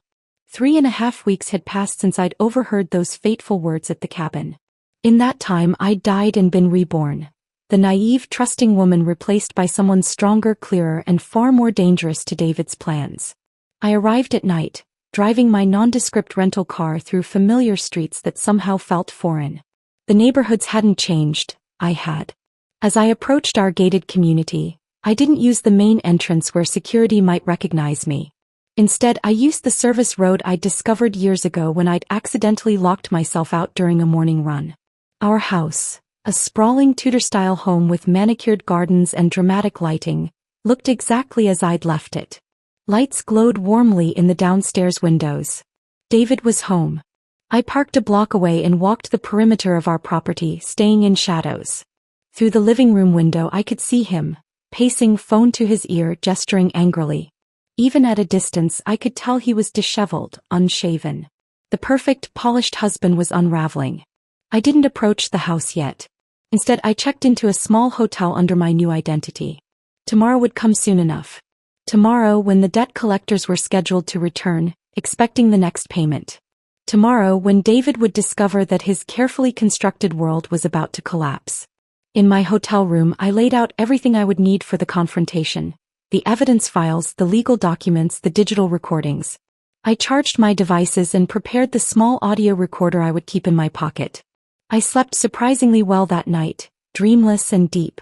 3.5 weeks had passed since I'd overheard those fateful words at the cabin. In that time I'd died and been reborn. The naive, trusting woman replaced by someone stronger, clearer, and far more dangerous to David's plans. I arrived at night, driving my nondescript rental car through familiar streets that somehow felt foreign. The neighborhoods hadn't changed, I had. As I approached our gated community, I didn't use the main entrance where security might recognize me. Instead, I used the service road I'd discovered years ago when I'd accidentally locked myself out during a morning run. Our house, a sprawling Tudor-style home with manicured gardens and dramatic lighting, looked exactly as I'd left it. Lights glowed warmly in the downstairs windows. David was home. I parked a block away and walked the perimeter of our property, staying in shadows. Through the living room window I could see him, pacing, phone to his ear, gesturing angrily. Even at a distance I could tell he was disheveled, unshaven. The perfect, polished husband was unraveling. I didn't approach the house yet. Instead I checked into a small hotel under my new identity. Tomorrow would come soon enough. Tomorrow, when the debt collectors were scheduled to return, expecting the next payment. Tomorrow, when David would discover that his carefully constructed world was about to collapse. In my hotel room I laid out everything I would need for the confrontation. The evidence files, the legal documents, the digital recordings. I charged my devices and prepared the small audio recorder I would keep in my pocket. I slept surprisingly well that night, dreamless and deep.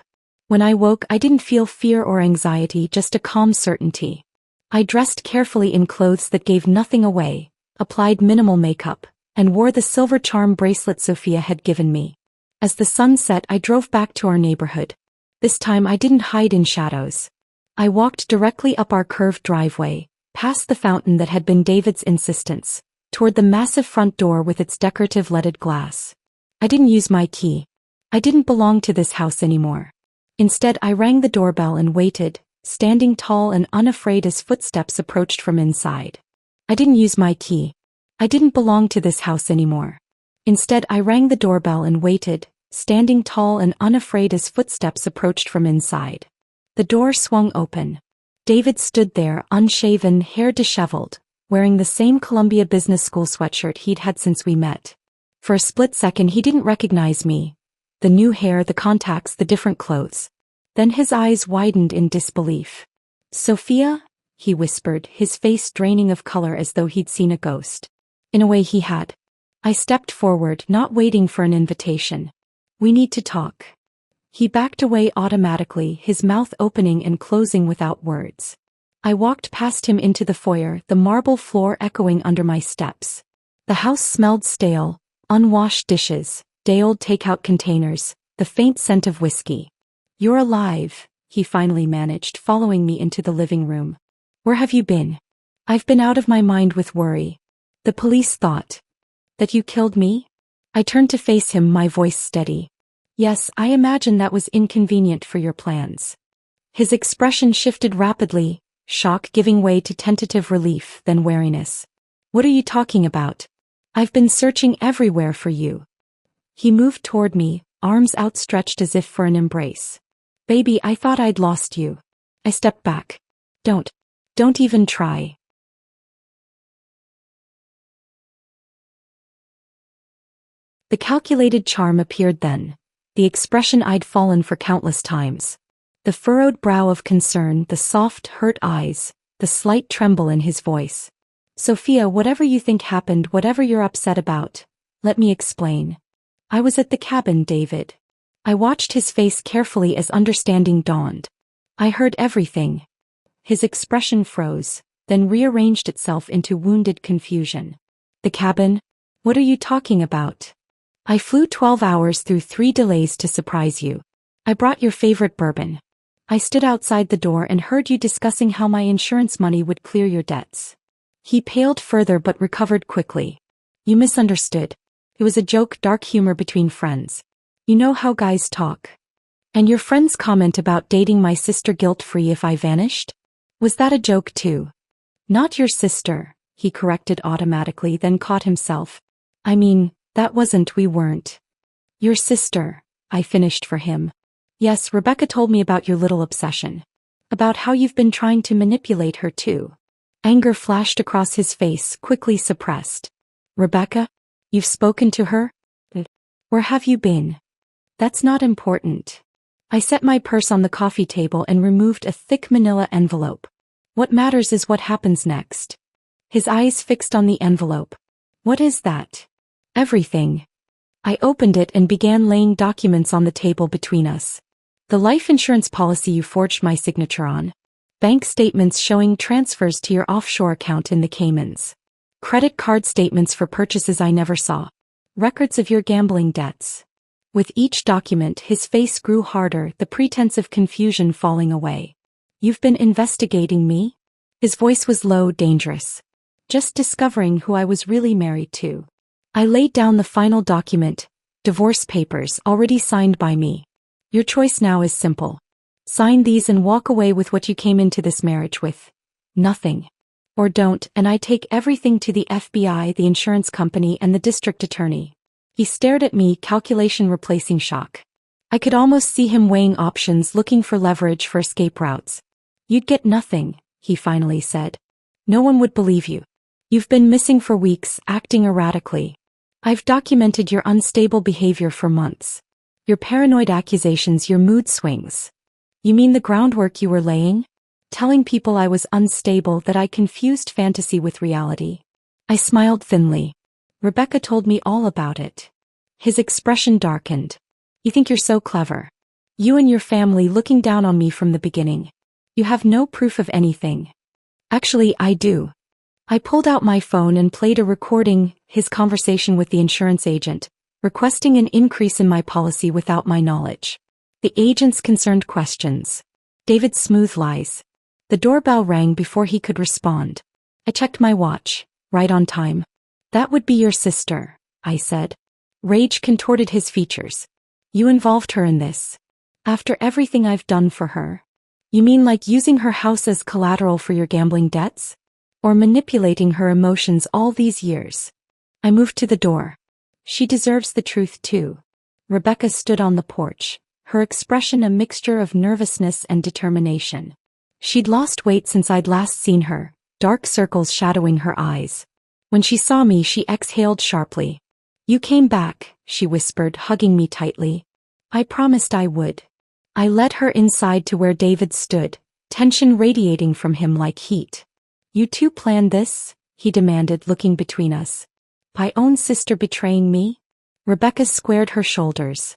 When I woke I didn't feel fear or anxiety, just a calm certainty. I dressed carefully in clothes that gave nothing away, applied minimal makeup, and wore the silver charm bracelet Sophia had given me. As the sun set I drove back to our neighborhood. This time I didn't hide in shadows. I walked directly up our curved driveway, past the fountain that had been David's insistence, toward the massive front door with its decorative leaded glass. I didn't use my key. I didn't belong to this house anymore. Instead I rang the doorbell and waited, standing tall and unafraid as footsteps approached from inside. I didn't use my key. I didn't belong to this house anymore. Instead, I rang the doorbell and waited, standing tall and unafraid as footsteps approached from inside. The door swung open. David stood there, unshaven, hair disheveled, wearing the same Columbia Business School sweatshirt he'd had since we met. For a split second he didn't recognize me. The new hair, the contacts, the different clothes. Then his eyes widened in disbelief. "Sophia?" he whispered, his face draining of color as though he'd seen a ghost. In a way he had. I stepped forward, not waiting for an invitation. "We need to talk." He backed away automatically, his mouth opening and closing without words. I walked past him into the foyer, the marble floor echoing under my steps. The house smelled stale, unwashed dishes, day-old takeout containers, the faint scent of whiskey. "You're alive," he finally managed, following me into the living room. "Where have you been?" "I've been out of my mind with worry. The police thought that you killed me?" I turned to face him, my voice steady. "Yes, I imagine that was inconvenient for your plans." His expression shifted rapidly, shock giving way to tentative relief, then wariness. "What are you talking about? I've been searching everywhere for you." He moved toward me, arms outstretched as if for an embrace. "Baby, I thought I'd lost you." I stepped back. Don't even try." The calculated charm appeared then, the expression I'd fallen for countless times. The furrowed brow of concern, the soft, hurt eyes, the slight tremble in his voice. "Sophia, whatever you think happened, whatever you're upset about, let me explain. I was at the cabin, David." I watched his face carefully as understanding dawned. "I heard everything." His expression froze, then rearranged itself into wounded confusion. "The cabin? What are you talking about?" "I flew 12 hours through 3 delays to surprise you. I brought your favorite bourbon. I stood outside the door and heard you discussing how my insurance money would clear your debts." He paled further but recovered quickly. "You misunderstood. It was a joke, dark humor between friends. You know how guys talk. And your friend's comment about dating my sister guilt-free if I vanished? Was that a joke too?" "Not your sister," he corrected automatically, then caught himself. "I mean, we weren't." "Your sister," I finished for him. "Yes, Rebecca told me about your little obsession. About how you've been trying to manipulate her too." Anger flashed across his face, quickly suppressed. "Rebecca? You've spoken to her? Where have you been?" "That's not important." I set my purse on the coffee table and removed a thick manila envelope. "What matters is what happens next." His eyes fixed on the envelope. "What is that?" "Everything." I opened it and began laying documents on the table between us. "The life insurance policy you forged my signature on. Bank statements showing transfers to your offshore account in the Caymans. Credit card statements for purchases I never saw. Records of your gambling debts." With each document his face grew harder, the pretense of confusion falling away. "You've been investigating me?" His voice was low, dangerous. "Just discovering who I was really married to." I laid down the final document, divorce papers, already signed by me. "Your choice now is simple. Sign these and walk away with what you came into this marriage with. Nothing. Or don't, and I take everything to the FBI, the insurance company, and the district attorney." He stared at me, calculation replacing shock. I could almost see him weighing options, looking for leverage for escape routes. "You'd get nothing," he finally said. "No one would believe you. You've been missing for weeks, acting erratically. I've documented your unstable behavior for months. Your paranoid accusations, your mood swings. You mean the groundwork you were laying? Telling people I was unstable, that I confused fantasy with reality." I smiled thinly. "Rebecca told me all about it." His expression darkened. "You think you're so clever. You and your family looking down on me from the beginning. You have no proof of anything." "Actually, I do." I pulled out my phone and played a recording, his conversation with the insurance agent, requesting an increase in my policy without my knowledge. The agent's concerned questions. David's smooth lies. The doorbell rang before he could respond. I checked my watch. Right on time. "That would be your sister," I said. Rage contorted his features. "You involved her in this. After everything I've done for her? You mean like using her house as collateral for your gambling debts?" Or manipulating her emotions all these years? I moved to the door. She deserves the truth too. Rebecca stood on the porch, her expression a mixture of nervousness and determination. She'd lost weight since I'd last seen her, dark circles shadowing her eyes. When she saw me, she exhaled sharply. "You came back," she whispered, hugging me tightly. "I promised I would." I led her inside to where David stood, tension radiating from him like heat. "You two planned this?" he demanded, looking between us. "My own sister betraying me?" Rebecca squared her shoulders.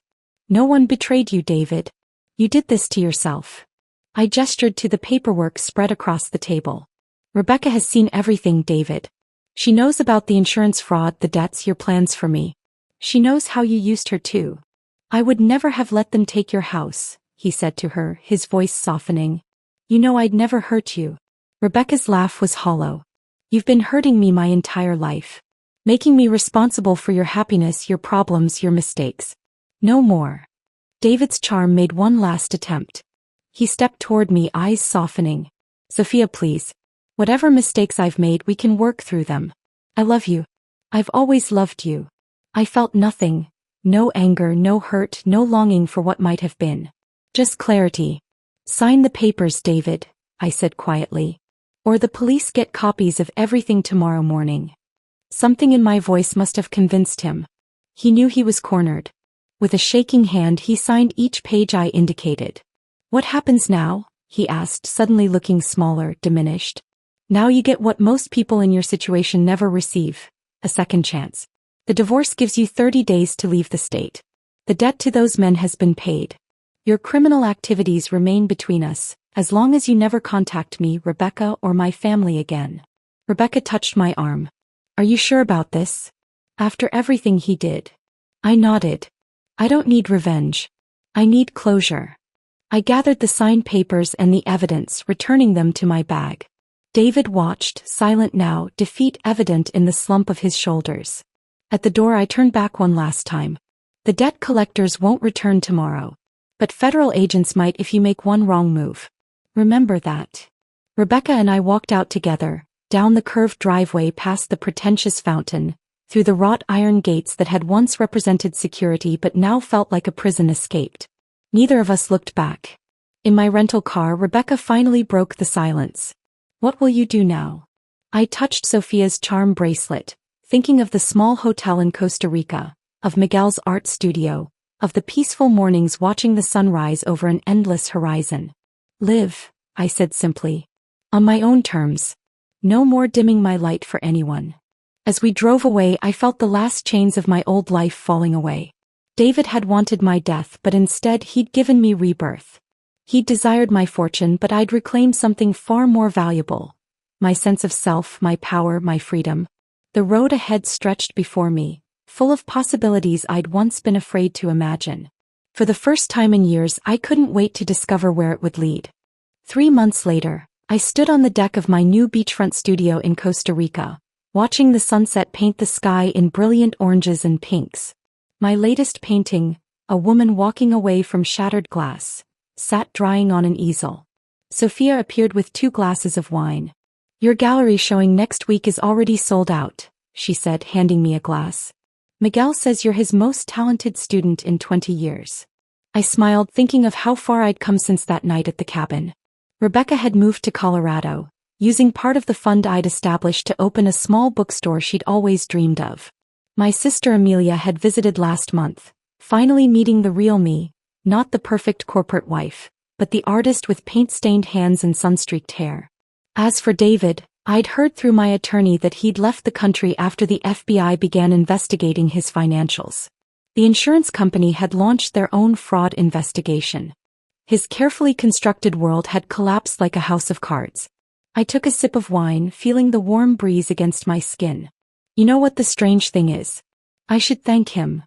"No one betrayed you, David. You did this to yourself." I gestured to the paperwork spread across the table. "Rebecca has seen everything, David. She knows about the insurance fraud, the debts, your plans for me. She knows how you used her too. I would never have let them take your house," he said to her, his voice softening. "You know I'd never hurt you." Rebecca's laugh was hollow. "You've been hurting me my entire life. Making me responsible for your happiness, your problems, your mistakes. No more." David's charm made one last attempt. He stepped toward me, eyes softening. "Sophia, please. Whatever mistakes I've made, we can work through them. I love you. I've always loved you." I felt nothing. No anger, no hurt, no longing for what might have been. Just clarity. "Sign the papers, David," I said quietly. "Or the police get copies of everything tomorrow morning." Something in my voice must have convinced him. He knew he was cornered. With a shaking hand, he signed each page I indicated. "What happens now?" he asked, suddenly looking smaller, diminished. "Now you get what most people in your situation never receive: a second chance. The divorce gives you 30 days to leave the state. The debt to those men has been paid. Your criminal activities remain between us, as long as you never contact me, Rebecca, or my family again." Rebecca touched my arm. "Are you sure about this? After everything he did?" I nodded. "I don't need revenge. I need closure." I gathered the signed papers and the evidence, returning them to my bag. David watched, silent now, defeat evident in the slump of his shoulders. At the door, I turned back one last time. "The debt collectors won't return tomorrow. But federal agents might if you make one wrong move. Remember that." Rebecca and I walked out together, down the curved driveway past the pretentious fountain, through the wrought iron gates that had once represented security but now felt like a prison escaped. Neither of us looked back. In my rental car, Rebecca finally broke the silence. "What will you do now?" I touched Sophia's charm bracelet, thinking of the small hotel in Costa Rica, of Miguel's art studio, of the peaceful mornings watching the sunrise over an endless horizon. "Live," I said simply. "On my own terms. No more dimming my light for anyone." As we drove away, I felt the last chains of my old life falling away. David had wanted my death, but instead he'd given me rebirth. He'd desired my fortune, but I'd reclaimed something far more valuable: my sense of self, my power, my freedom. The road ahead stretched before me, full of possibilities I'd once been afraid to imagine. For the first time in years, I couldn't wait to discover where it would lead. 3 months later, I stood on the deck of my new beachfront studio in Costa Rica, watching the sunset paint the sky in brilliant oranges and pinks. My latest painting, a woman walking away from shattered glass, sat drying on an easel. Sophia appeared with 2 glasses of wine. "Your gallery showing next week is already sold out," she said, handing me a glass. "Miguel says you're his most talented student in 20 years. I smiled, thinking of how far I'd come since that night at the cabin. Rebecca had moved to Colorado, using part of the fund I'd established to open a small bookstore she'd always dreamed of. My sister Amelia had visited last month, finally meeting the real me, not the perfect corporate wife, but the artist with paint-stained hands and sun-streaked hair. As for David, I'd heard through my attorney that he'd left the country after the FBI began investigating his financials. The insurance company had launched their own fraud investigation. His carefully constructed world had collapsed like a house of cards. I took a sip of wine, feeling the warm breeze against my skin. "You know what the strange thing is? I should thank him."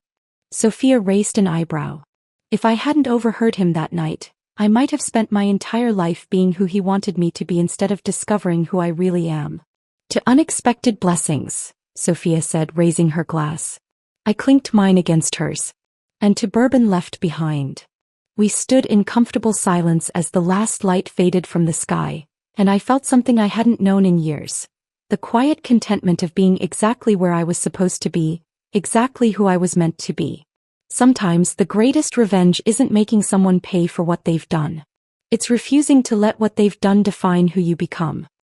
Sophia raised an eyebrow. "If I hadn't overheard him that night, I might have spent my entire life being who he wanted me to be instead of discovering who I really am." "To unexpected blessings," Sophia said, raising her glass. I clinked mine against hers. "And to bourbon left behind." We stood in comfortable silence as the last light faded from the sky, and I felt something I hadn't known in years: The quiet contentment of being exactly where I was supposed to be, exactly who I was meant to be. Sometimes the greatest revenge isn't making someone pay for what they've done. It's refusing to let what they've done define who you become.